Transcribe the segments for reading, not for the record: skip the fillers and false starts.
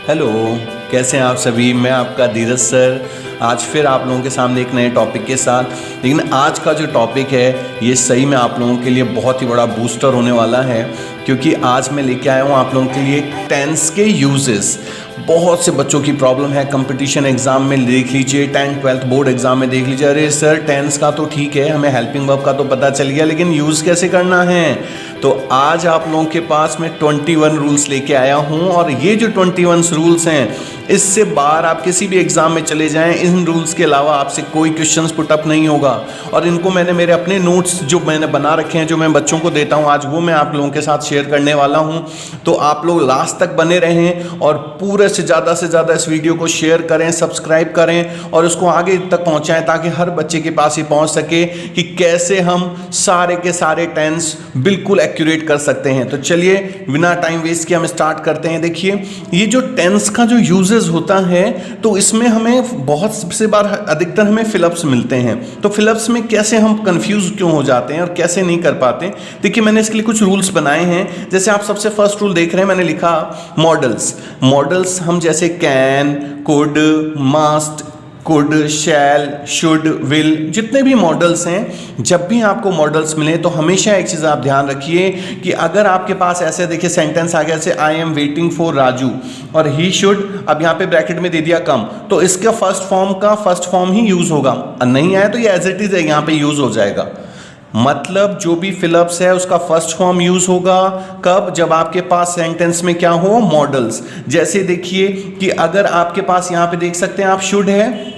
Hello, कैसे हैं आप सभी। मैं आपका धीरज सर आज फिर आप लोगों के सामने एक नए टॉपिक के साथ। लेकिन आज का जो टॉपिक है ये सही में आप लोगों के लिए बहुत ही बड़ा बूस्टर होने वाला है, क्योंकि आज मैं लेके आया हूँ आप लोगों के लिए टेंस के यूजेस। बहुत से बच्चों की प्रॉब्लम है, कंपटीशन एग्जाम में देख लीजिए, 10th 12th बोर्ड एग्जाम में देख लीजिए, अरे सर टेंस का तो ठीक है, हमें हेल्पिंग वर्ब का तो पता चल गया, लेकिन यूज़ कैसे करना है। तो आज आप लोगों के पास मैं 21 रूल्स लेके आया हूँ, और ये जो 21 रूल्स हैं इससे बाहर आप किसी भी एग्जाम में चले जाएं, इन रूल्स के अलावा आपसे कोई क्वेश्चंस पुटअप नहीं होगा। और इनको मैंने मेरे अपने नोट्स जो मैंने बना रखे हैं, जो मैं बच्चों को देता हूँ, आज वो मैं आप लोगों के साथ शेयर करने वाला हूँ। तो आप लोग लास्ट तक बने रहें और पूरे से ज़्यादा इस वीडियो को शेयर करें, सब्सक्राइब करें और उसको आगे तक पहुँचाएँ, ताकि हर बच्चे के पास ये पहुँच सके कि कैसे हम सारे के सारे टेंस बिल्कुल एक्यूरेट कर सकते हैं। तो चलिए बिना टाइम वेस्ट किए हम स्टार्ट करते हैं। देखिए, ये जो टेंस का जो यूजेस होता है, तो इसमें हमें बहुत से बार अधिकतर हमें फिलअप्स मिलते हैं। तो फिलअप्स में कैसे हम कंफ्यूज क्यों हो जाते हैं और कैसे नहीं कर पाते। देखिए, मैंने इसके लिए कुछ रूल्स बनाए हैं। जैसे आप सबसे फर्स्ट रूल देख रहे हैं, मैंने लिखा मॉडल्स हम जैसे can, could, must, could, shell, should, will, जितने भी मॉडल्स हैं, जब भी आपको मॉडल्स मिले तो हमेशा एक चीज़ आप ध्यान रखिए कि अगर आपके पास ऐसे देखिए सेंटेंस आ गया, जैसे I am waiting for Raju और ही शुड, अब यहाँ पे ब्रैकेट में दे दिया कम, तो इसका फर्स्ट फॉर्म ही यूज होगा। नहीं आया तो ये एज इट इज है, यहाँ पे यूज हो जाएगा। मतलब जो भी फिलअप्स है उसका फर्स्ट फॉर्म यूज होगा कब, जब आपके पास सेंटेंस में क्या हो, मॉडल्स। जैसे देखिए कि अगर आपके पास यहाँ पे देख सकते हैं आप शुड है,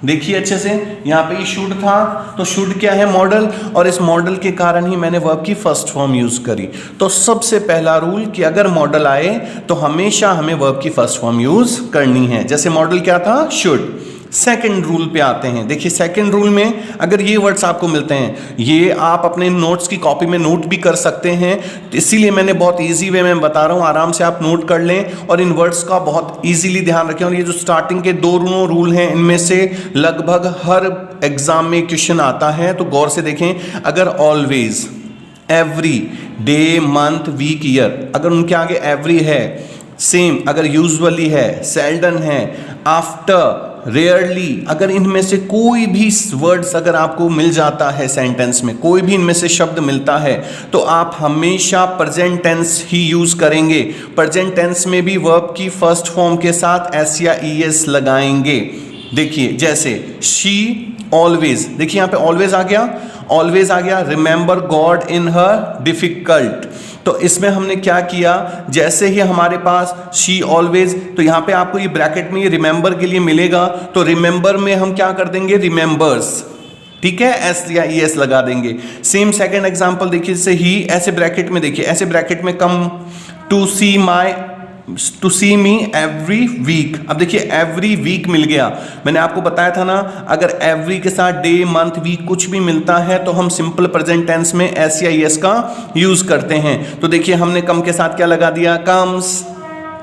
देखिए अच्छे से, यहाँ पे ये शुड था, तो शुड क्या है, मॉडल, और इस मॉडल के कारण ही मैंने वर्ब की फर्स्ट फॉर्म यूज करी। तो सबसे पहला रूल कि अगर मॉडल आए तो हमेशा हमें वर्ब की फर्स्ट फॉर्म यूज करनी है। जैसे मॉडल क्या था, शुड। सेकंड रूल पे आते हैं। देखिए, सेकंड रूल में अगर ये वर्ड्स आपको मिलते हैं, ये आप अपने नोट्स की कॉपी में नोट भी कर सकते हैं, तो इसीलिए मैंने बहुत इजी वे में बता रहा हूँ, आराम से आप नोट कर लें और इन वर्ड्स का बहुत इजीली ध्यान रखें। और ये जो स्टार्टिंग के दो रूल हैं, इनमें से लगभग हर एग्जाम में क्वेश्चन आता है, तो गौर से देखें। अगर always, every, day, month, week, year, अगर उनके आगे एवरी है, सेम अगर यूजुअली है, सेल्डन है, आफ्टर, रेयरली, अगर इनमें से कोई भी वर्ड्स अगर आपको मिल जाता है सेंटेंस में, कोई भी इनमें से शब्द मिलता है, तो आप हमेशा प्रेजेंट टेंस ही यूज करेंगे। प्रेजेंट टेंस में भी वर्ब की फर्स्ट फॉर्म के साथ एस या ईएस लगाएंगे। देखिए, जैसे शी ऑलवेज, देखिए यहाँ पे ऑलवेज आ गया, रिमेंबर गॉड इन हर डिफिकल्ट। तो इसमें हमने क्या किया, जैसे ही हमारे पास शी ऑलवेज, तो यहाँ पे आपको ये ब्रैकेट में ये रिमेंबर के लिए मिलेगा, तो रिमेंबर में हम क्या कर देंगे, रिमेंबर्स, ठीक है, एस या ई एस लगा देंगे। सेम सेकंड एग्जांपल देखिए, जैसे ही, ऐसे ब्रैकेट में देखिए, ऐसे ब्रैकेट में come to C me every week. अब देखिए एवरी वीक मिल गया, मैंने आपको बताया था ना, अगर एवरी के साथ डे, मंथ, वीक कुछ भी मिलता है तो हम सिंपल प्रेजेंट टेंस में एस या एस का यूज करते हैं। तो देखिए हमने कम के साथ क्या लगा दिया, कम्स,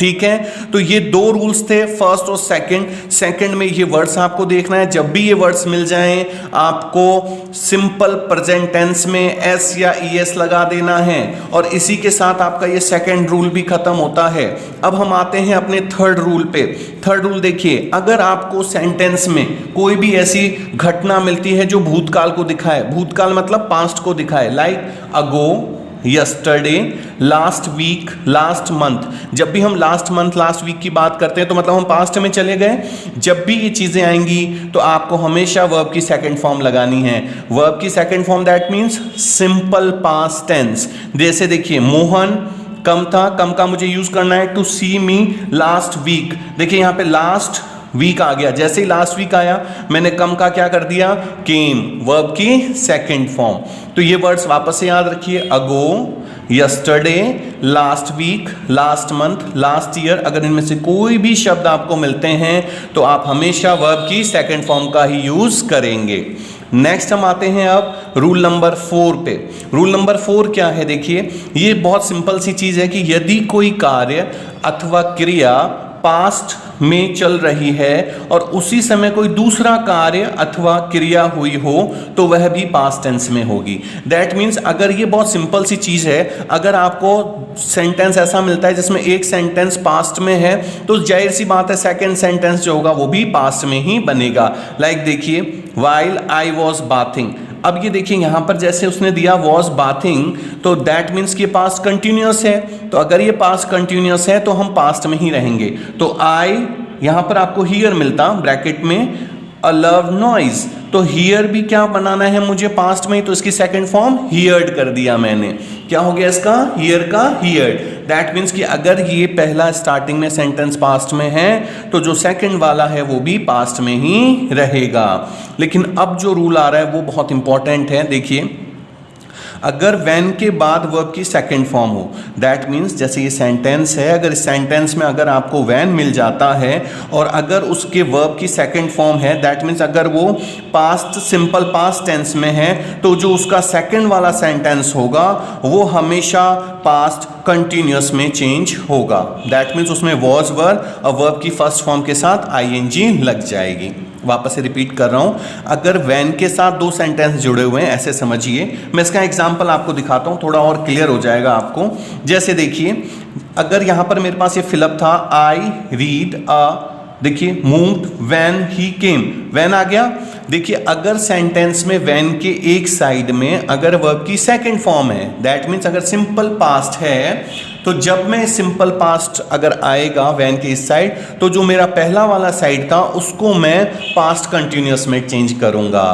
ठीक है। तो ये दो रूल्स थे, फर्स्ट और सेकंड में ये वर्ड्स आपको देखना है। जब भी ये वर्ड्स मिल जाएं, आपको सिंपल प्रेजेंट टेंस में एस या ईएस लगा देना है, और इसी के साथ आपका ये सेकंड रूल भी खत्म होता है। अब हम आते हैं अपने थर्ड रूल पे। थर्ड रूल देखिए, अगर आपको सेंटेंस में कोई भी ऐसी घटना मिलती है जो भूतकाल को दिखाए, भूतकाल मतलब पास्ट को दिखाए, like ago, yesterday, last week, last month, जब भी हम लास्ट मंथ, लास्ट वीक की बात करते हैं तो मतलब हम पास्ट में चले गए। जब भी ये चीजें आएंगी तो आपको हमेशा वर्ब की सेकंड फॉर्म लगानी है। वर्ब की second form that means simple past tense. जैसे देखिए, मोहन कम था, कम का मुझे यूज करना है to C me last week. देखिए यहाँ पे लास्ट वीक आ गया, जैसे ही लास्ट वीक आया मैंने कम का क्या कर दिया, केम, वर्ब की सेकंड फॉर्म। तो ये वर्ड्स वापस से याद रखिए, ago, yesterday, last week, last month, last year, अगर इनमें से कोई भी शब्द आपको मिलते हैं तो आप हमेशा वर्ब की सेकंड फॉर्म का ही यूज करेंगे। नेक्स्ट हम आते हैं अब रूल नंबर 4 पे। रूल नंबर 4 क्या है, देखिए ये बहुत सिंपल सी चीज है कि यदि कोई कार्य अथवा क्रिया पास्ट में चल रही है और उसी समय कोई दूसरा कार्य अथवा क्रिया हुई हो तो वह भी पास्ट टेंस में होगी। दैट मीन्स अगर ये बहुत सिंपल सी चीज है, अगर आपको सेंटेंस ऐसा मिलता है जिसमें एक सेंटेंस पास्ट में है तो जाहिर सी बात है सेकंड सेंटेंस जो होगा वो भी पास्ट में ही बनेगा। लाइक देखिए, व्हाइल आई वॉज बाथिंग। अब ये देखिए यहां पर जैसे उसने दिया वॉज बाथिंग, तो दैट मीन्स कि पास्ट कंटिन्यूअस है, तो अगर ये पास्ट कंटिन्यूअस है तो हम पास्ट में ही रहेंगे। तो आई यहां पर आपको हियर मिलता ब्रैकेट में अ लव नॉइज, तो हियर भी क्या बनाना है मुझे पास्ट में ही, तो इसकी सेकंड फॉर्म हियर्ड कर दिया मैंने। क्या हो गया इसका, हियर का हियर्ड। दैट मीन्स कि अगर ये पहला स्टार्टिंग में सेंटेंस पास्ट में है तो जो सेकंड वाला है वो भी पास्ट में ही रहेगा। लेकिन अब जो रूल आ रहा है वो बहुत इंपॉर्टेंट है। देखिए, अगर व्हेन के बाद वर्ब की सेकंड फॉर्म हो, दैट मीन्स जैसे ये सेंटेंस है, अगर इस सेंटेंस में अगर आपको व्हेन मिल जाता है और अगर उसके वर्ब की सेकंड फॉर्म है, दैट मीन्स अगर वो पास्ट सिंपल पास्ट टेंस में है तो जो उसका सेकंड वाला सेंटेंस होगा वो हमेशा पास्ट कंटिन्यूअस में चेंज होगा। दैट मीन्स उसमें वॉज वर्ब और वर्ब की फर्स्ट फॉर्म के साथ आईएनजी लग जाएगी। वापस से रिपीट कर रहा हूं, अगर व्हेन के साथ दो सेंटेंस जुड़े हुए हैं ऐसे समझिए, मैं इसका एग्जांपल आपको दिखाता हूं, थोड़ा और क्लियर हो जाएगा आपको। जैसे देखिए, अगर यहां पर मेरे पास ये फिलअप था, आई रीड अ, देखिए moved when he came, when आ गया। देखिए अगर सेंटेंस में व्हेन के एक साइड में अगर वर्ब की सेकंड फॉर्म है, दैट मीन्स अगर सिंपल पास्ट है, तो जब मैं सिंपल पास्ट अगर आएगा व्हेन के इस साइड, तो जो मेरा पहला वाला साइड था उसको मैं पास्ट कंटिन्यूअस में चेंज करूंगा।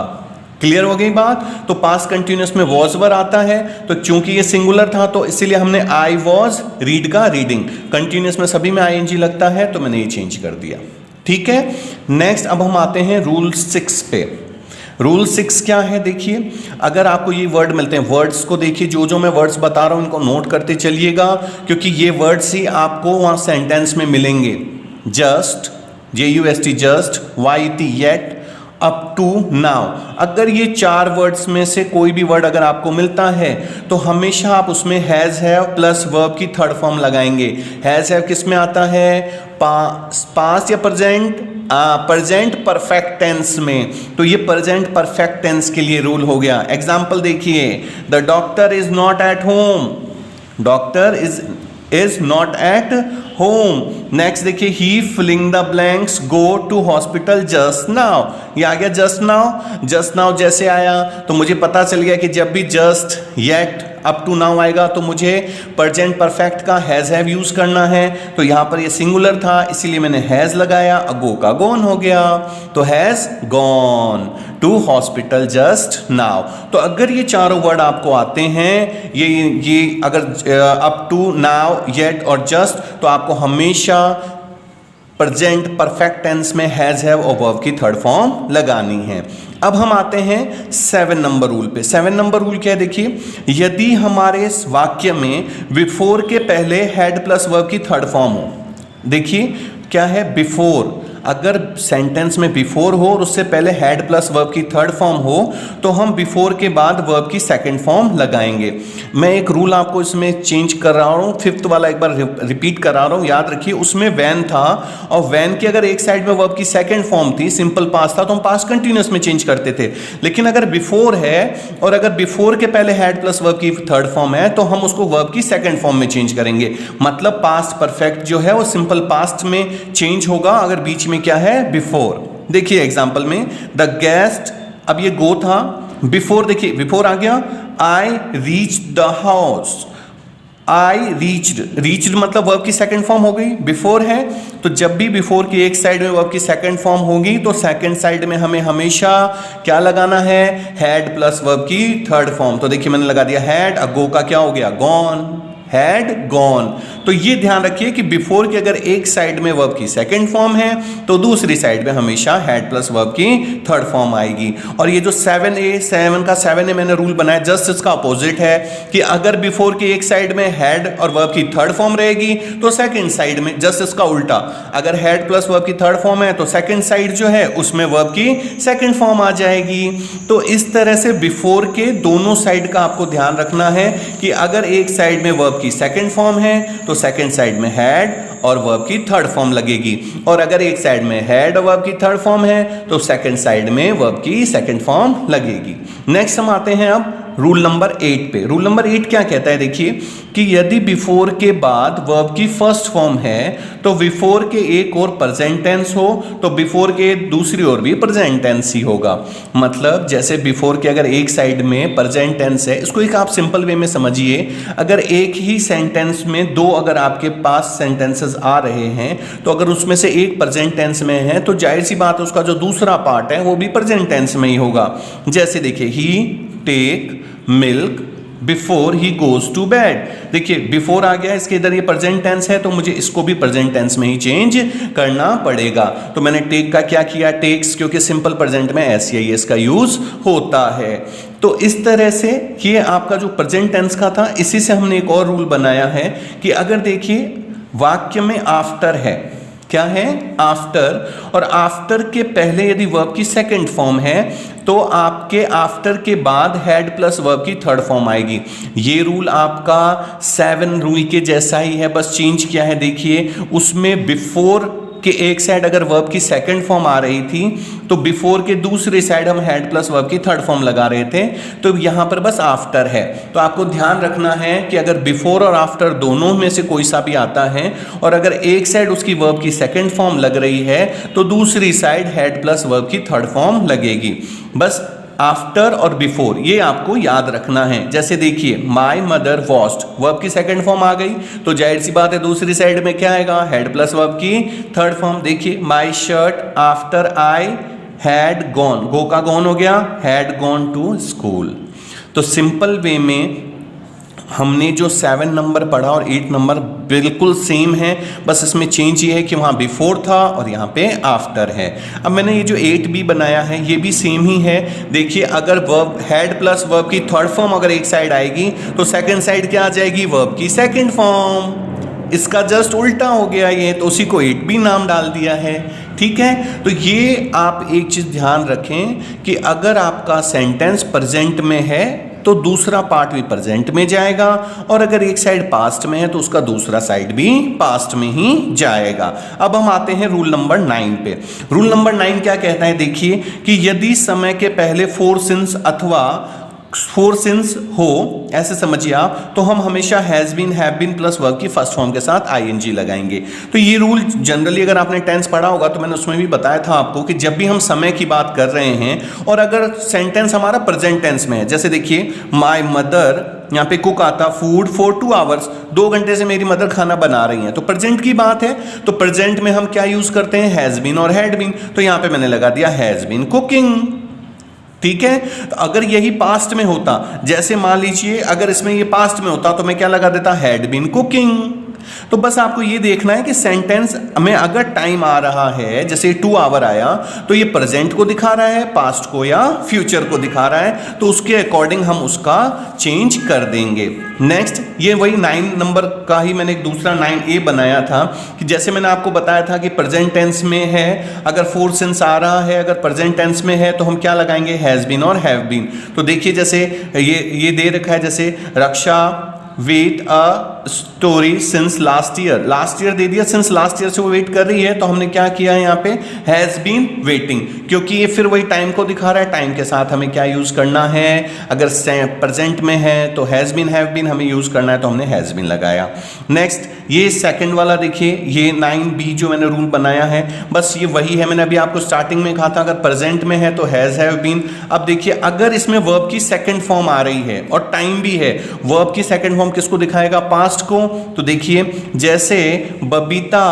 क्लियर हो गई बात। तो पास्ट कंटिन्यूअस में वॉज वर आता है, तो चूंकि ये सिंगुलर था तो इसीलिए हमने आई वॉज रीड का रीडिंग, कंटिन्यूअस में सभी में आईएनजी लगता है तो मैंने ये चेंज कर दिया। ठीक है, नेक्स्ट अब हम आते हैं रूल 6 पे। रूल 6 क्या है, देखिए अगर आपको ये वर्ड मिलते हैं, वर्ड्स को देखिए, जो जो मैं वर्ड्स बता रहा हूं इनको नोट करते चलिएगा क्योंकि ये वर्ड्स ही आपको वहां सेंटेंस में मिलेंगे। Just, JUST just, YT yet, up to now. अगर ये 4 वर्ड्स में से कोई भी वर्ड अगर आपको मिलता है तो हमेशा आप उसमें हैज हैव प्लस वर्ब की थर्ड फॉर्म लगाएंगे। हैज हैव किस में आता है, पास्ट या प्रेजेंट, प्रेजेंट परफेक्ट टेंस में, तो ये प्रेजेंट परफेक्ट टेंस के लिए रूल हो गया। एग्जांपल देखिए, the doctor is not at home, doctor is not at home. Next देखिए, he filling the blanks go to hospital just now, ये आ गया जस्ट नाउ। जस्ट नाउ जैसे आया तो मुझे पता चल गया कि जब भी just, yet, up to now आएगा तो मुझे प्रेजेंट परफेक्ट का हैज हैव यूज करना है। तो यहां पर ये सिंगुलर था इसीलिए मैंने हैज लगाया, गो का गोन हो गया, तो has gone to hospital just now. तो अगर ये चारों वर्ड आपको आते हैं, ये अगर अप टू, नाउ, येट और जस्ट, तो आपको हमेशा प्रेजेंट परफेक्ट टेंस में हैज हैव और वर्ब की थर्ड फॉर्म लगानी है। अब हम आते हैं 7 नंबर रूल पे। 7 नंबर रूल क्या है, देखिए यदि हमारे इस वाक्य में बिफोर के पहले हैड प्लस वर्ब की थर्ड फॉर्म हो, देखिए क्या है बिफोर, अगर सेंटेंस में बिफोर हो और उससे पहले हैड प्लस वर्ब की थर्ड फॉर्म हो तो हम बिफोर के बाद वर्ब की सेकंड फॉर्म लगाएंगे। मैं एक रूल आपको इसमें चेंज कर रहा हूं, 5th वाला एक बार रिपीट करा रहा हूं, याद रखिए। उसमें वैन था और वैन की अगर एक साइड में वर्ब की सेकंड फॉर्म थी, सिंपल पास्ट था, तो हम पास्ट कंटिन्यूअस में चेंज करते थे। लेकिन अगर बिफोर है और अगर बिफोर के पहले हैड प्लस वर्ब की थर्ड फॉर्म है तो हम उसको वर्ब की सेकंड फॉर्म में चेंज करेंगे। मतलब पास्ट परफेक्ट जो है वो सिंपल पास्ट में चेंज होगा अगर बीच में क्या है, बिफोर। देखिए एग्जांपल में, द गेस्ट, अब ये गो था, बिफोर देखिए बिफोर आ गया, I reach the house, I reached मतलब वर्ब की सेकंड फॉर्म हो गई, बिफोर है तो जब भी बिफोर की एक साइड में वर्ब की सेकंड फॉर्म होगी तो सेकंड साइड में हमें हमेशा क्या लगाना है, हैड प्लस वर्ब की थर्ड फॉर्म। तो देखिए मैंने लगा दिया हैड, गो का क्या हो गया, गॉन, हैड गॉन। तो ये ध्यान रखिए कि बिफोर की अगर एक साइड में वर्ब की सेकंड फॉर्म है तो दूसरी साइड में हमेशा हैड प्लस वर्ब की थर्ड फॉर्म आएगी। और ये जो 7 मैंने रूल बनाया जस्ट इसका अपोजिट है कि अगर बिफोर की एक साइड में हैड और वर्ब की थर्ड फॉर्म रहेगी तो सेकंड साइड में जस्ट इसका उल्टा, अगर हैड प्लस वर्ब की थर्ड फॉर्म है तो सेकंड साइड जो है उसमें वर्ब की सेकंड फॉर्म आ जाएगी। तो इस तरह से बिफोर के दोनों साइड का आपको ध्यान रखना है कि अगर एक साइड में वर्ब की सेकंड फॉर्म है तो सेकंड साइड में हैड और वर्ब की थर्ड फॉर्म लगेगी। और अगर एक साइड में हैड और वर्ब की थर्ड फॉर्म है तो सेकंड साइड में वर्ब की सेकंड फॉर्म लगेगी। नेक्स्ट हम आते हैं अब रूल नंबर 8 पे। रूल नंबर 8 क्या कहता है, देखिए कि यदि बिफोर के बाद वर्ब की फर्स्ट फॉर्म है तो बिफोर के एक और प्रेजेंट टेंस हो तो बिफोर के दूसरी ओर भी प्रेजेंट टेंस ही होगा। मतलब जैसे बिफोर के अगर एक साइड में प्रेजेंट टेंस है, इसको एक आप सिंपल वे में समझिए, अगर एक ही सेंटेंस में दो अगर आपके पास सेंटेंसेस आ रहे हैं तो अगर उसमें से एक प्रेजेंट टेंस में है तो जाहिर सी बात है उसका जो दूसरा पार्ट है वो भी प्रेजेंट टेंस में ही होगा। जैसे देखिए he take milk before he goes to bed. देखिए बिफोर आ गया, इसके इधर ये प्रेजेंट टेंस है तो मुझे इसको भी प्रेजेंट टेंस में ही चेंज करना पड़ेगा। तो मैंने टेक का क्या किया, टेक्स, क्योंकि सिंपल प्रेजेंट में एस या एस का यूज होता है। तो इस तरह से ये आपका जो प्रेजेंट टेंस का था, इसी से हमने एक और रूल बनाया है कि अगर देखिए वाक्य में आफ्टर है, क्या है, आफ्टर, और आफ्टर के पहले यदि वर्ब की सेकंड फॉर्म है तो आपके आफ्टर के बाद हैड प्लस वर्ब की थर्ड फॉर्म आएगी। ये रूल आपका 7 रूल के जैसा ही है, बस चेंज किया है। देखिए उसमें बिफोर के एक साइड अगर वर्ब की सेकंड फॉर्म आ रही थी तो बिफोर के दूसरी साइड हम हैड प्लस वर्ब की थर्ड फॉर्म लगा रहे थे, तो यहां पर बस आफ्टर है। तो आपको ध्यान रखना है कि अगर बिफोर और आफ्टर दोनों में से कोई सा भी आता है और अगर एक साइड उसकी वर्ब की सेकंड फॉर्म लग रही है तो दूसरी साइड हैड प्लस वर्ब की थर्ड फॉर्म लगेगी। बस आफ्टर और बिफोर ये आपको याद रखना है। जैसे देखिए माई मदर वॉश्ड, वर्ब की सेकंड फॉर्म आ गई तो जाहिर सी बात है दूसरी साइड में क्या आएगा, हैड प्लस वर्ब की थर्ड फॉर्म। देखिए my shirt after I had gone, go का गॉन हो गया, हैड गॉन टू स्कूल। तो सिंपल वे में हमने जो 7 नंबर पढ़ा और 8 नंबर बिल्कुल सेम है, बस इसमें चेंज ये है कि वहाँ बिफोर था और यहाँ पे आफ्टर है। अब मैंने ये जो 8B बनाया है ये भी सेम ही है। देखिए अगर वर्ब हैड प्लस वर्ब की थर्ड फॉर्म अगर एक साइड आएगी तो सेकंड साइड क्या आ जाएगी, वर्ब की सेकंड फॉर्म। इसका जस्ट उल्टा हो गया ये, तो उसी को 8B नाम डाल दिया है। ठीक है, तो ये आप एक चीज़ ध्यान रखें कि अगर आपका सेंटेंस प्रेजेंट में है तो दूसरा पार्ट भी प्रेजेंट में जाएगा और अगर एक साइड पास्ट में है तो उसका दूसरा साइड भी पास्ट में ही जाएगा। अब हम आते हैं रूल नंबर 9 पे। रूल नंबर 9 क्या कहता है, देखिए कि यदि समय के पहले 4 सिंस अथवा 4 सिंस हो, ऐसे समझिए आप, तो हम हमेशा has been, have been plus verb की फर्स्ट फॉर्म के साथ आईएनजी लगाएंगे। तो ये रूल जनरली अगर आपने टेंस पढ़ा होगा तो मैंने उसमें भी बताया था आपको कि जब भी हम समय की बात कर रहे हैं और अगर सेंटेंस हमारा प्रेजेंट टेंस में है, जैसे देखिए माय मदर, यहाँ पे कुक आता फूड फॉर 2 आवर्स, 2 घंटे से मेरी मदर खाना बना रही हैं, तो प्रेजेंट की बात है तो प्रेजेंट में हम क्या यूज करते हैं, हैज बीन और हैड बीन। तो यहाँ पे मैंने लगा दिया हैज बीन कुकिंग। ठीक है, तो अगर यही पास्ट में होता, जैसे मान लीजिए अगर इसमें ये पास्ट में होता तो मैं क्या लगा देता, हैड बीन कुकिंग। तो बस आपको ये देखना है कि सेंटेंस में अगर टाइम आ रहा है, जैसे 2 आवर आया, तो ये प्रेजेंट को दिखा रहा है, पास्ट को या फ्यूचर को दिखा रहा है, तो उसके अकॉर्डिंग हम उसका चेंज कर देंगे। नेक्स्ट, ये वही 9 नंबर का ही मैंने एक दूसरा 9A बनाया था कि जैसे मैंने आपको बताया था कि प्रेजेंट टेंस में है, अगर 4 सिंस आ रहा है, अगर प्रेजेंट टेंस में है तो हम क्या लगाएंगे, हैज बीन और हैव बीन। तो देखिए जैसे ये दे रखा है, जैसे Raksha wait a story since last year, last year दे दिया, सिंस लास्ट ईयर से वो वेट कर रही है, तो हमने क्या किया है यहाँ पे, हैज बीन वेटिंग, क्योंकि ये फिर वही टाइम को दिखा रहा है। टाइम के साथ हमें क्या यूज करना है, अगर प्रेजेंट में है तो हैज बीन हैव बीन हमें यूज करना है, तो हमने हैज बीन लगाया। नेक्स्ट, ये सेकंड वाला देखिए, ये 9B जो मैंने रूल बनाया है, बस ये वही है, मैंने अभी आपको स्टार्टिंग में कहा था अगर प्रेजेंट में है तो हैज हैव बीन। अब देखिए अगर इसमें वर्ब की सेकंड फॉर्म आ रही है और टाइम भी है, वर्ब की सेकंड फॉर्म किसको दिखाएगा, पास्ट को। तो देखिए जैसे बबीता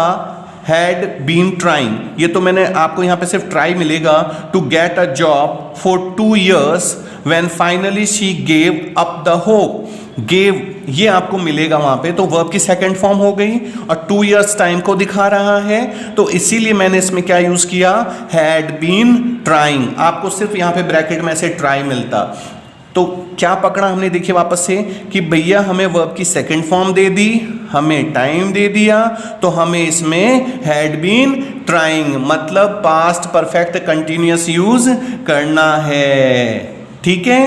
हैड बीन ट्राइंग, ये तो मैंने आपको यहाँ पे सिर्फ ट्राई मिलेगा, to get a job for 2 years when finally she gave up the hope. Gave ये आपको मिलेगा वहां पे, तो वर्ब की सेकंड फॉर्म हो गई और 2 years टाइम को दिखा रहा है, तो इसीलिए मैंने इसमें क्या यूज किया, हैड बीन ट्राइंग। आपको सिर्फ यहाँ पे ब्रैकेट में से ट्राई मिलता। तो क्या पकड़ा हमने, देखिए वापस से कि भैया हमें वर्ब की सेकंड फॉर्म दे दी, हमें टाइम दे दिया, तो हमें इसमें हैड बीन ट्राइंग मतलब पास्ट परफेक्ट कंटिन्यूअस यूज करना है। ठीक है,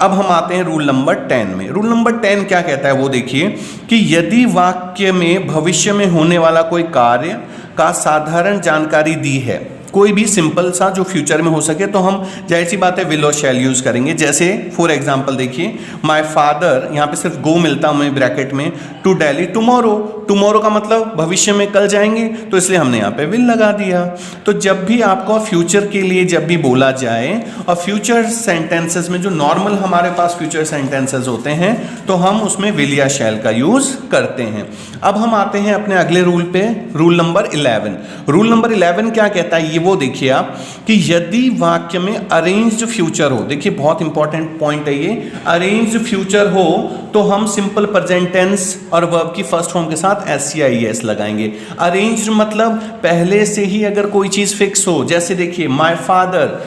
अब हम आते हैं रूल नंबर 10 में। रूल नंबर 10 क्या कहता है वो देखिए कि यदि वाक्य में भविष्य में होने वाला कोई कार्य का साधारण जानकारी दी है, कोई भी सिंपल सा जो फ्यूचर में हो सके, तो हम जाहिर सी बात है विल और शैल यूज करेंगे। जैसे फॉर एग्जांपल देखिए, माय फादर, यहाँ पे सिर्फ गो मिलता हमें ब्रैकेट में, टू दिल्ली टुमारो। टुमारो का मतलब भविष्य में कल जाएंगे, तो इसलिए हमने यहाँ पे विल लगा दिया। तो जब भी आपको फ्यूचर के लिए जब भी बोला जाए, और फ्यूचर सेंटेंसेस में जो नॉर्मल हमारे पास फ्यूचर सेंटेंसेस होते हैं, तो हम उसमें विल या शैल का यूज करते हैं। अब हम आते हैं अपने अगले रूल पे, रूल नंबर 11। रूल नंबर 11 क्या कहता है, ये वो देखिए आप कि यदि वाक्य में अरेंज्ड फ्यूचर हो, देखिए बहुत इंपॉर्टेंट पॉइंट है ये, अरेंज्ड फ्यूचर हो तो हम सिंपल प्रेजेंट टेंस और वर्ब की फर्स्ट फॉर्म के साथ SCIES लगाएंगे। अरेंज्ड मतलब पहले से ही अगर कोई चीज फिक्स हो, जैसे देखिए my father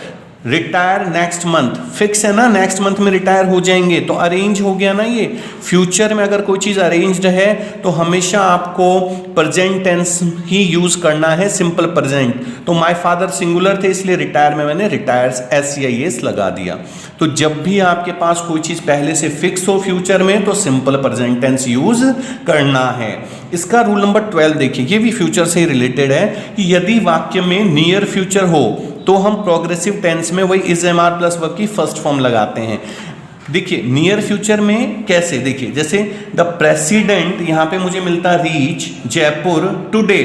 retire next month, fix है ना, नेक्स्ट मंथ में रिटायर हो जाएंगे, तो अरेंज हो गया ना ये। फ्यूचर में अगर कोई चीज अरेंज्ड है तो हमेशा आपको प्रेजेंट टेंस ही यूज करना है, सिंपल प्रेजेंट। तो माय फादर सिंगुलर थे, इसलिए रिटायर में मैंने रिटायर्स SCIES लगा दिया। तो जब भी आपके पास कोई चीज पहले से फिक्स हो फ्यूचर में, तो सिंपल प्रेजेंट टेंस यूज करना है। इसका रूल नंबर 12 देखिए, ये भी फ्यूचर से रिलेटेड है कि यदि वाक्य में नियर फ्यूचर हो तो हम प्रोग्रेसिव टेंस में वही is M R plus verb की फर्स्ट फॉर्म लगाते हैं। देखिए नियर फ्यूचर में कैसे, देखिए जैसे द प्रेसिडेंट, यहां पे मुझे मिलता रीच जयपुर टुडे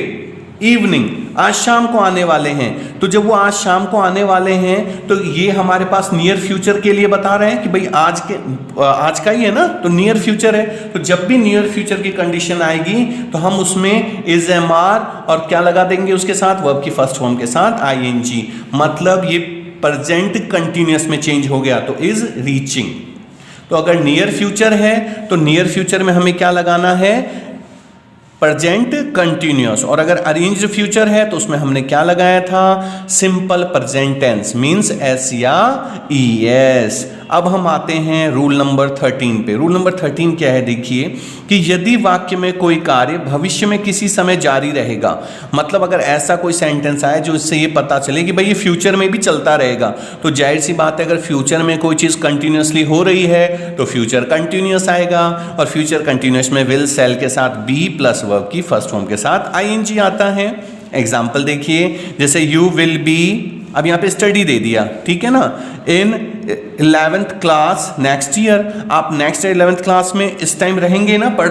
इवनिंग, आज शाम को आने वाले हैं। तो जब वो आज शाम को आने वाले हैं तो ये हमारे पास नियर फ्यूचर के लिए बता रहे हैं कि भाई आज का ही है ना, तो नियर फ्यूचर है। तो जब भी नियर फ्यूचर की कंडीशन आएगी तो हम उसमें इज एम आर और क्या लगा देंगे उसके साथ, वर्ब की फर्स्ट फॉर्म के साथ ING। मतलब ये प्रेजेंट कंटिन्यूअस में चेंज हो गया, तो इज रीचिंग। तो अगर नियर फ्यूचर है तो नियर फ्यूचर में हमें क्या लगाना है, प्रेजेंट कंटिन्यूअस। और अगर अरेंज्ड फ्यूचर है तो उसमें हमने क्या लगाया था, simple present tense means S या ES। अब हम आते हैं रूल नंबर 13 पे। रूल नंबर 13 क्या है, देखिए कि यदि वाक्य में कोई कार्य भविष्य में किसी समय जारी रहेगा, मतलब अगर ऐसा कोई सेंटेंस आए जो इससे ये पता चले कि भाई ये फ्यूचर में भी चलता रहेगा, तो जाहिर सी बात है अगर फ्यूचर में कोई चीज़ कंटिन्यूसली हो रही है तो फ्यूचर कंटिन्यूस आएगा, और फ्यूचर कंटिन्यूस में विल सेल के साथ बी प्लस वर्ब की फर्स्ट फॉर्म के साथ ING आता है। एग्जाम्पल देखिए, जैसे यू विल बी, अब यहाँ पे स्टडी दे दिया, ठीक है ना, इन 11th क्लास नेक्स्ट ईयर। आप नेक्स्ट ईयर 11th क्लास में इस टाइम रहेंगे ना, पढ़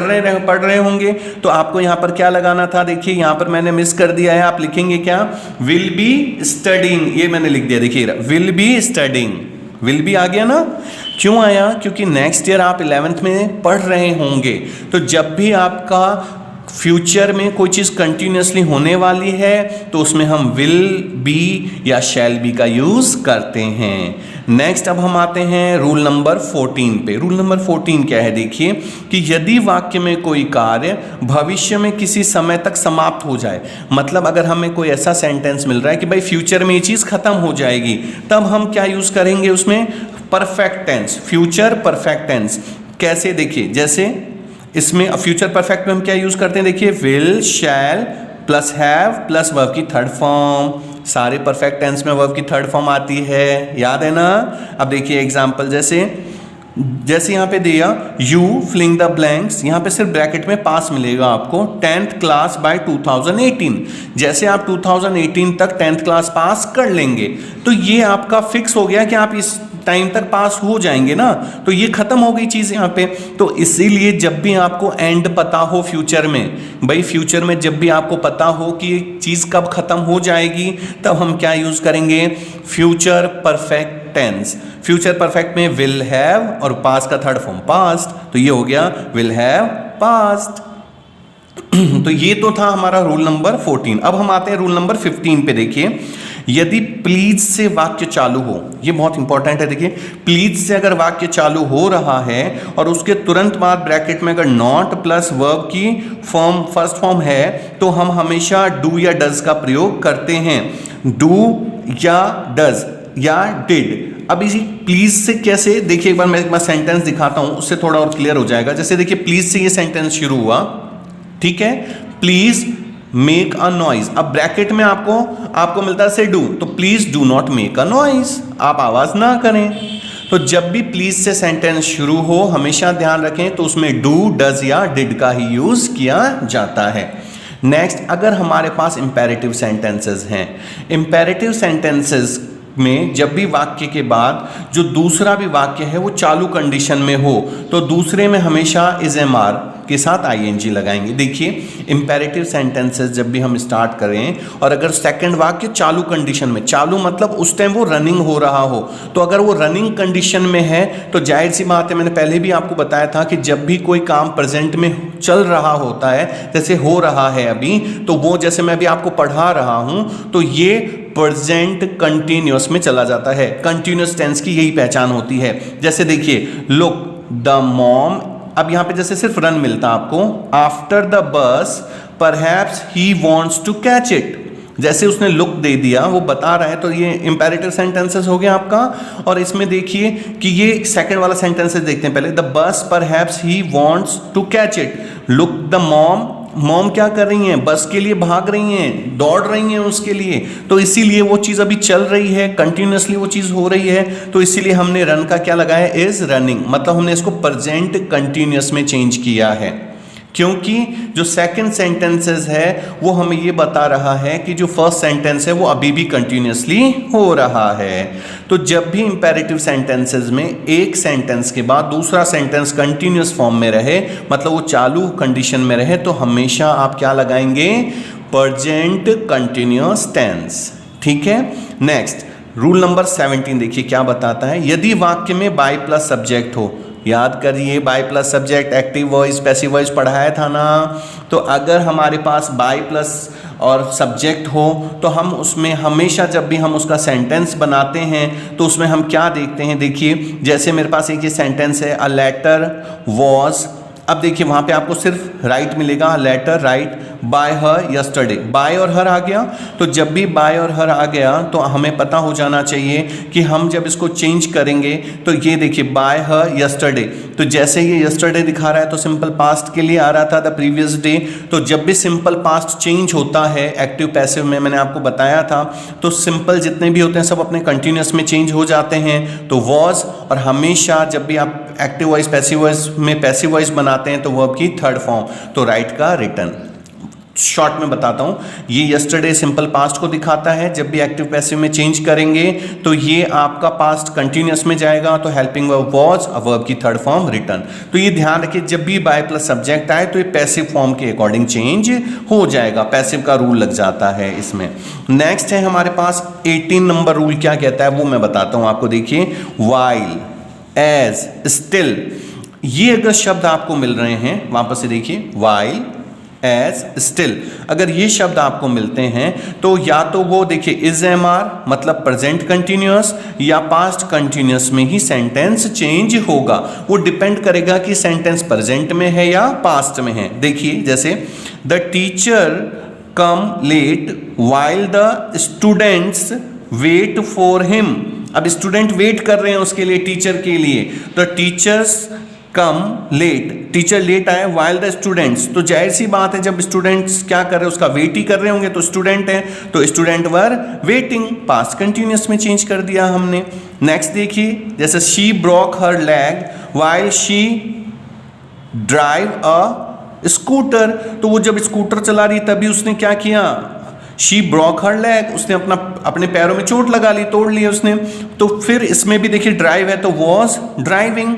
रहे होंगे, तो आपको यहाँ पर क्या लगाना था, देखिए यहाँ पर मैंने मिस कर दिया है, आप लिखेंगे क्या, विल बी स्टडिंग। ये मैंने लिख दिया, देखिए will be studying, will be आ गया ना। क्यों आया, क्योंकि नेक्स्ट ईयर आप 11th में पढ़ रहे होंगे। तो जब भी आपका फ्यूचर में कोई चीज़ कंटिन्यूसली होने वाली है तो उसमें हम विल बी या शैल बी का यूज़ करते हैं। नेक्स्ट अब हम आते हैं रूल नंबर 14 पे। रूल नंबर 14 क्या है, देखिए कि यदि वाक्य में कोई कार्य भविष्य में किसी समय तक समाप्त हो जाए, मतलब अगर हमें कोई ऐसा सेंटेंस मिल रहा है कि भाई फ्यूचर में ये चीज़ खत्म हो जाएगी, तब हम क्या यूज़ करेंगे उसमें, perfect tense, future perfect tense. कैसे, देखिए जैसे इसमें फ्यूचर परफेक्ट में हम क्या यूज करते हैं, देखिए will shell plus have plus verb की थर्ड फॉर्म। सारे परफेक्ट टेंस में वर्ब की थर्ड फॉर्म आती है, याद है ना। अब देखिए एग्जांपल, जैसे यहाँ पे दिया यू फिलिंग द ब्लैंक्स, यहाँ पे सिर्फ ब्रैकेट में पास मिलेगा आपको, 10th क्लास बाय 2018। जैसे आप 2018 तक 10th क्लास पास कर लेंगे तो ये आपका फिक्स हो गया कि आप इस टाइम तक पास हो जाएंगे ना, तो ये खत्म हो गई चीज़ यहाँ पे। तो इसीलिए जब भी आपको एंड पता हो फ्यूचर में, भाई फ्यूचर में जब भी आपको पता हो कि चीज़ कब खत्म हो जाएगी, तब हम क्या यूज़ करेंगे, future perfect tense. Future perfect में विल हैव और पास्ट का थर्ड फॉर्म पास्ट, तो ये हो गया विल हैव पास्ट। तो ये तो था हमारा रूल नंबर 14। अब हम आते हैं रूल नंबर 15 पे। देखिए यदि प्लीज से वाक्य चालू हो, ये बहुत इंपॉर्टेंट है। देखिए प्लीज से अगर वाक्य चालू हो रहा है और उसके तुरंत बाद ब्रैकेट में अगर नॉट प्लस वर्ब की फॉर्म फर्स्ट फॉर्म है, तो हम हमेशा डू या डज का प्रयोग करते हैं। डू या डज या डिड। अब इसी प्लीज से कैसे, देखिए एक बार मैं सेंटेंस दिखाता हूं, उससे थोड़ा और क्लियर हो जाएगा। जैसे देखिए प्लीज से ये सेंटेंस शुरू हुआ, ठीक है, प्लीज मेक अ नॉइज। अब ब्रैकेट में आपको मिलता है से डू, तो please do not make a noise, आप आवाज ना करें। तो जब भी प्लीज से सेंटेंस शुरू हो हमेशा ध्यान रखें तो उसमें डू, डज या डिड का ही यूज किया जाता है। नेक्स्ट, अगर हमारे पास इंपेरेटिव सेंटेंसेस हैं, इंपेरेटिव सेंटेंसेस में जब भी वाक्य के बाद जो दूसरा भी वाक्य है वो चालू कंडीशन में हो तो दूसरे में हमेशा इज एम आर के साथ आईएनजी लगाएंगे। देखिए, इंपेरेटिव सेंटेंसेस जब भी हम स्टार्ट करें और अगर सेकंड वाक्य चालू कंडीशन में, चालू मतलब उस टाइम वो रनिंग हो रहा हो, तो अगर वो रनिंग कंडीशन में है तो जाहिर सी बात है, मैंने पहले भी आपको बताया था कि जब भी कोई काम प्रेजेंट में चल रहा होता है, जैसे हो रहा है अभी, तो वो जैसे मैं अभी आपको पढ़ा रहा हूं तो ये प्रेजेंट कंटिन्यूअस में चला जाता है। कंटिन्यूअस टेंस की यही पहचान होती है। जैसे देखिए, लुक द मॉम, अब यहां पे जैसे सिर्फ रन मिलता आपको, after the bus perhaps he wants to catch it, जैसे उसने लुक दे दिया वो बता रहा है, तो ये इंपेरेटिव सेंटेंसेस हो गया आपका। और इसमें देखिए कि ये सेकंड वाला सेंटेंसेस देखते हैं पहले, the bus perhaps he wants to catch it, look the mom, mom क्या कर रही हैं, बस के लिए भाग रही हैं, दौड़ रही हैं उसके लिए, तो इसीलिए वो चीज़ अभी चल रही है, कंटिन्यूसली वो चीज़ हो रही है, तो इसीलिए हमने रन का क्या लगाया, इज रनिंग, मतलब हमने इसको प्रेजेंट कंटिन्यूअस में चेंज किया है, क्योंकि जो सेकंड सेंटेंसेस है वो हमें ये बता रहा है कि जो फर्स्ट सेंटेंस है वो अभी भी कंटिन्यूसली हो रहा है। तो जब भी इंपेरेटिव सेंटेंसेस में एक सेंटेंस के बाद दूसरा सेंटेंस कंटिन्यूस फॉर्म में रहे, मतलब वो चालू कंडीशन में रहे, तो हमेशा आप क्या लगाएंगे, प्रेजेंट कंटिन्यूअस टेंस। ठीक है। नेक्स्ट, रूल नंबर 17 देखिए क्या बताता है, यदि वाक्य में बाय प्लस सब्जेक्ट हो, याद करिए bye plus subject, active voice, passive voice पढ़ाया था ना, तो अगर हमारे पास बाय प्लस और सब्जेक्ट हो तो हम उसमें हमेशा जब भी हम उसका सेंटेंस बनाते हैं तो उसमें हम क्या देखते हैं, देखिए जैसे मेरे पास एक ये सेंटेंस है, अ लेटर वॉज, अब देखिए वहां पे आपको सिर्फ राइट मिलेगा, लेटर राइट बाय हर यस्टरडे, बाय और हर आ गया, तो जब भी बाय और हर आ गया तो हमें पता हो जाना चाहिए कि हम जब इसको चेंज करेंगे तो ये देखिए बाय हर यस्टरडे, तो जैसे ये यस्टरडे दिखा रहा है तो सिंपल पास्ट के लिए आ रहा था द प्रीवियस डे, तो जब भी सिंपल पास्ट चेंज होता है एक्टिव पैसिव में, मैंने आपको बताया था, तो सिंपल जितने भी होते हैं सब अपने कंटिन्यूस में चेंज हो जाते हैं, तो वॉज, और हमेशा जब भी आप एक्टिव वॉइस पैसिव वॉइस में पैसिव वॉइस बनाते हैं तो वर्ब की थर्ड फॉर्म, तो राइट का रिटर्न। शॉर्ट में बताता हूं, ये यस्टरडे सिंपल पास्ट को दिखाता है, जब भी एक्टिव पैसिव में चेंज करेंगे तो ये आपका पास्ट कंटिन्यूअस में जाएगा, तो हेल्पिंग वर्ब वॉज, वर्ब की थर्ड फॉर्म रिटर्न। तो ये ध्यान रखिए जब भी बाय प्लस सब्जेक्ट आए तो ये पैसिव फॉर्म के अकॉर्डिंग चेंज हो जाएगा, पैसिव का रूल लग जाता है इसमें। नेक्स्ट है हमारे पास 18 नंबर रूल, क्या कहता है वो मैं बताता हूं आपको। देखिए, वाइल, एज, स्टिल, ये अगर शब्द आपको मिल रहे हैं, वापस से देखिए, वाइल, एज, स्टिल, अगर ये शब्द आपको मिलते हैं तो या तो वो देखिए इज एम आर मतलब प्रेजेंट कंटिन्यूअस, या पास्ट कंटिन्यूअस में ही सेंटेंस चेंज होगा, वो डिपेंड करेगा कि सेंटेंस प्रेजेंट में है या पास्ट में है। देखिए जैसे the teacher come late while the students wait for him, अब स्टूडेंट वेट कर रहे हैं उसके लिए, टीचर के लिए, तो टीचर्स कम लेट, टीचर लेट आए वाइल द स्टूडेंट्स, तो जाहिर सी बात है जब स्टूडेंट्स क्या कर रहे हैं उसका वेट ही कर रहे होंगे, तो स्टूडेंट है तो student were waiting, past continuous में चेंज कर दिया हमने। नेक्स्ट देखिए, जैसे she broke her leg while she drive a scooter, तो वो जब स्कूटर चला रही तभी उसने क्या किया, शी ब्रोक हर लेग, उसने अपने पैरों में चोट लगा ली, तोड़ ली उसने। तो फिर इसमें भी देखिए ड्राइव है तो वॉज ड्राइविंग,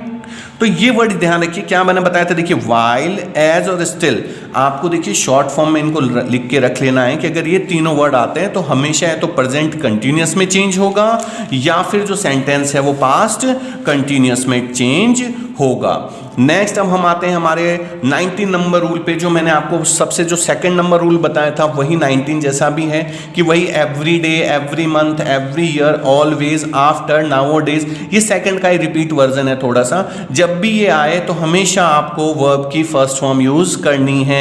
तो ये वर्ड ध्यान रखिए क्या मैंने बताया था। देखिए वाइल, एज और स्टिल, आपको देखिए शॉर्ट फॉर्म में इनको लिख के रख लेना है कि अगर ये तीनों वर्ड आते हैं तो हमेशा है तो प्रेजेंट कंटिन्यूअस में चेंज होगा, या फिर जो सेंटेंस है वो पास्ट कंटिन्यूअस में चेंज होगा। नेक्स्ट अब हम आते हैं हमारे 19 नंबर रूल पे, जो मैंने आपको सबसे जो सेकंड नंबर रूल बताया था वही 19 जैसा भी है, कि वही every day, every month, every year, always, after, now days, ये सेकंड का ही रिपीट वर्जन है थोड़ा सा। जब भी ये आए तो हमेशा आपको वर्ब की फर्स्ट फॉर्म यूज करनी है,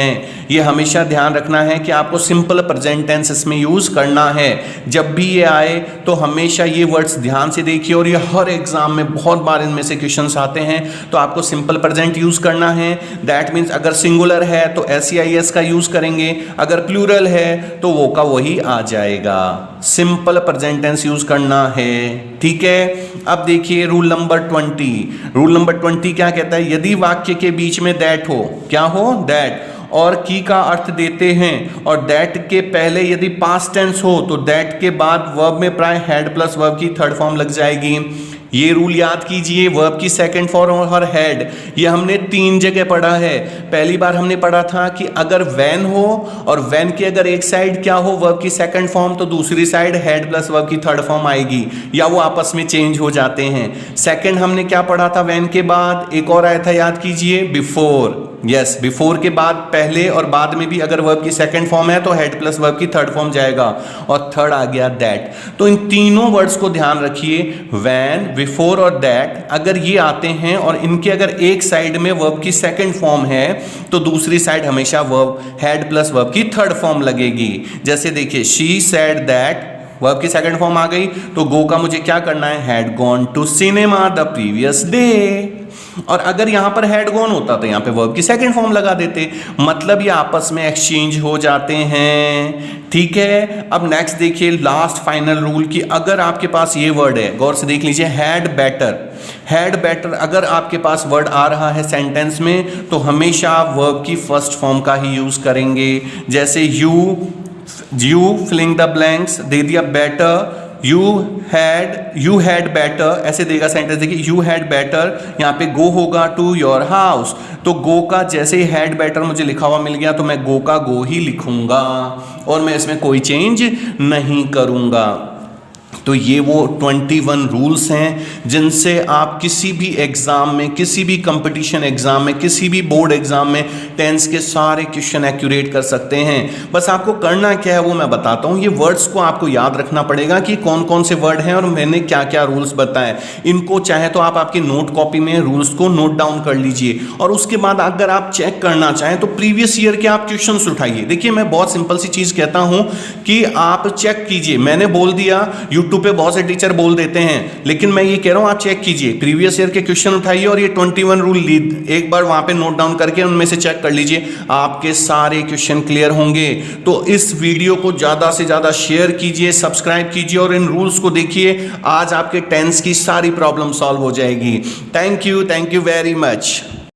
ये हमेशा ध्यान रखना है कि आपको सिंपल प्रेजेंट टेंस इसमें यूज करना है। जब भी ये आए तो हमेशा ये वर्ड्स ध्यान से देखिए, और ये हर एग्जाम में बहुत बार इनमें से क्वेश्चंस आते हैं, तो आपको सिंपल प्रेजेंट यूज करना है, दैट मीन्स अगर सिंगुलर है तो SEIS का यूज करेंगे, अगर प्लूरल है तो वो का वही आ जाएगा। सिंपल प्रेजेंट टेंस यूज करना है, ठीक है। अब देखिए रूल नंबर 20। रूल नंबर 20 क्या कहता है? यदि वाक्य के बीच में दैट हो, क्या हो? दैट, और की का अर्थ देते हैं और दैट के पहले यदि पास्ट टेंस हो तो दैट के बाद वर्ब में प्राय हैड प्लस वर्ब की थर्ड फॉर्म लग जाएगी। ये रूल याद कीजिए, वर्ब की सेकंड फॉर्म और हैड, ये हमने 3 जगह पढ़ा है। पहली बार हमने पढ़ा था कि अगर वैन हो और वैन की अगर एक साइड क्या हो वर्ब की सेकंड फॉर्म, तो दूसरी साइड हैड प्लस वर्ब की थर्ड फॉर्म आएगी, या वो आपस में चेंज हो जाते हैं। सेकंड हमने क्या पढ़ा था वैन के बाद? एक और आया था, याद कीजिए, बिफोर। यस, बिफोर के बाद पहले और बाद में भी अगर वर्ब की सेकंड फॉर्म है तो हेड प्लस वर्ब की थर्ड फॉर्म जाएगा, और थर्ड आ गया दैट। तो इन तीनों वर्ड्स को ध्यान रखिए, वैन, बिफोर और दैट, अगर ये आते हैं और इनके अगर एक साइड में वर्ब की सेकंड फॉर्म है तो दूसरी साइड हमेशा वर्ब हेड प्लस वर्ब की थर्ड फॉर्म लगेगी। जैसे देखिए, शी सेड दैट, वर्ब की सेकंड फॉर्म आ गई तो गो का मुझे क्या करना है? Had gone to cinema the previous day. और अगर यहां पर हैड गॉन होता तो यहां पे वर्ब की सेकंड फॉर्म लगा देते, मतलब ये आपस में एक्सचेंज हो जाते हैं, ठीक है। अब नेक्स्ट देखिए, लास्ट फाइनल रूल की अगर आपके पास ये वर्ड है, गौर से देख लीजिए, हैड बेटर। हैड बेटर अगर आपके पास वर्ड आ रहा है सेंटेंस में तो हमेशा आप वर्ब की फर्स्ट फॉर्म का ही यूज करेंगे। जैसे यू फिलिंग द ब्लैंक्स दे दिया बेटर, यू हैड बेटर, ऐसे देगा सेंटेंस। देखिए, यू हैड बेटर, यहाँ पे गो होगा टू योर हाउस, तो गो का जैसे ही हैड बेटर मुझे लिखा हुआ मिल गया तो मैं गो का गो ही लिखूंगा और मैं इसमें कोई चेंज नहीं करूंगा। तो ये वो 21 रूल्स हैं जिनसे आप किसी भी एग्जाम में, किसी भी कंपटीशन एग्जाम में, किसी भी बोर्ड एग्जाम में टेंस के सारे क्वेश्चन एक्यूरेट कर सकते हैं। बस आपको करना क्या है वो मैं बताता हूँ। ये वर्ड्स को आपको याद रखना पड़ेगा कि कौन कौन से वर्ड हैं और मैंने क्या क्या रूल्स बताए। इनको चाहे तो आप आपकी नोट कॉपी में रूल्स को नोट डाउन कर लीजिए और उसके बाद अगर आप चेक करना चाहें तो प्रीवियस ईयर के आप क्वेश्चन उठाइए। देखिए, मैं बहुत सिंपल सी चीज़ कहता हूँ कि आप चेक कीजिए। मैंने बोल दिया, यूट्यूब पे बहुत से टीचर बोल देते हैं, लेकिन मैं ये कह रहा हूं आप चेक कीजिए, प्रीवियस ईयर के क्वेश्चन उठाइए और ये 21 रूल एक बार वहां पे नोट डाउन करके उनमें से चेक कर लीजिए, आपके सारे क्वेश्चन क्लियर होंगे। तो इस वीडियो को ज्यादा से ज्यादा शेयर कीजिए, सब्सक्राइब कीजिए और इन रूल्स को देखिए। आज आपके टेंस की सारी प्रॉब्लम सॉल्व हो जाएगी। Thank you very much.